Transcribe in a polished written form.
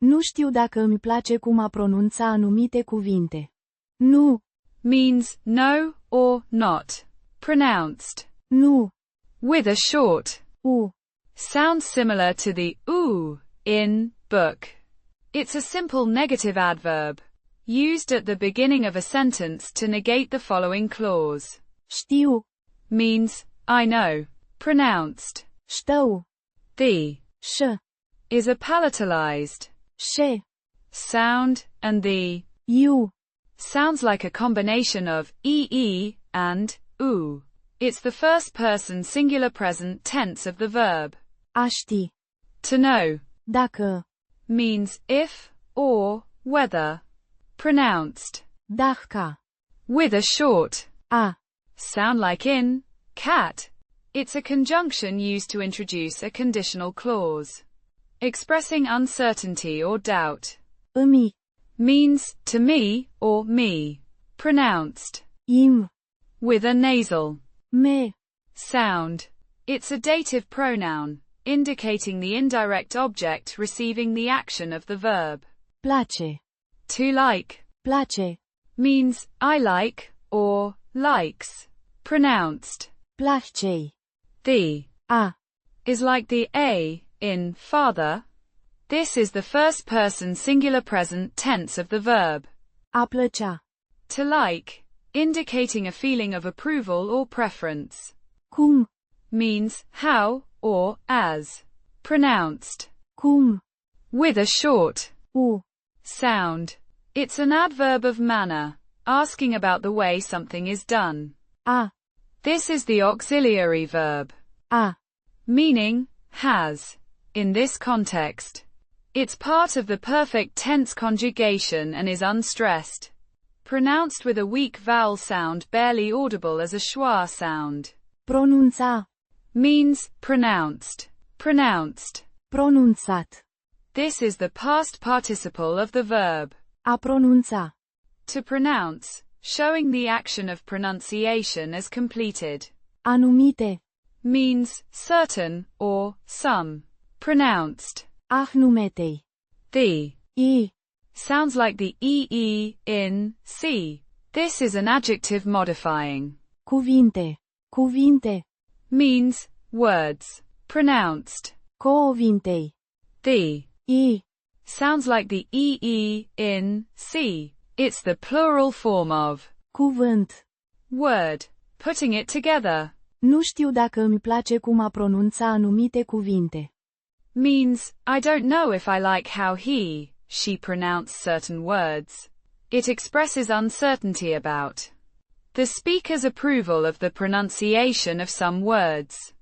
Nu știu dacă îmi place cum a pronunța anumite cuvinte. Nu. Means no or not. Pronounced. Nu. With a short U. sounds similar to the oo in book. It's a simple negative adverb, used at the beginning of a sentence to negate the following clause. Știu. Means, I know. Pronounced. Știu. The Ș. is a palatalized Șe. sound, and the U. sounds like a combination of ee and oo. It's the first person singular present tense of the verb. A ști. To know Dacă. means if or whether. Pronounced Dah-kah. with a short A. sound like in cat. It's a conjunction used to introduce a conditional clause, expressing uncertainty or doubt. Îmi. Means to me or me. Pronounced Im. with a nasal Me. sound. It's a dative pronoun, indicating the indirect object receiving the action of the verb. Place. To like Place. means I like or likes. Pronounced Placei. the A. is like the a in father. This is the first person singular present tense of the verb. A plăcea. To like, indicating a feeling of approval or preference. Cum. Means how or as. Pronounced Cum. with a short U. sound. It's an adverb of manner, asking about the way something is done. A. This is the auxiliary verb, A. meaning has. In this context, it's part of the perfect tense conjugation and is unstressed, pronounced with a weak vowel sound barely audible as a schwa sound. Pronunța. Means pronounced. Pronounced. Pronunțat. This is the past participle of the verb A pronunța. to pronounce, showing the action of pronunciation as completed. Anumite. Means certain or some. Pronounced. Ahnumetei. The I. sounds like the ee in see. This is an adjective modifying. Cuvinte. Cuvinte. Means words. Pronounced. Cuvintei. The I. sounds like the ee in see. It's the plural form of Cuvânt. word. Putting it together. Nu știu dacă îmi place cum a pronunța anumite cuvinte. Means, I don't know if I like how she pronounce certain words. It expresses uncertainty about the speaker's approval of the pronunciation of some words.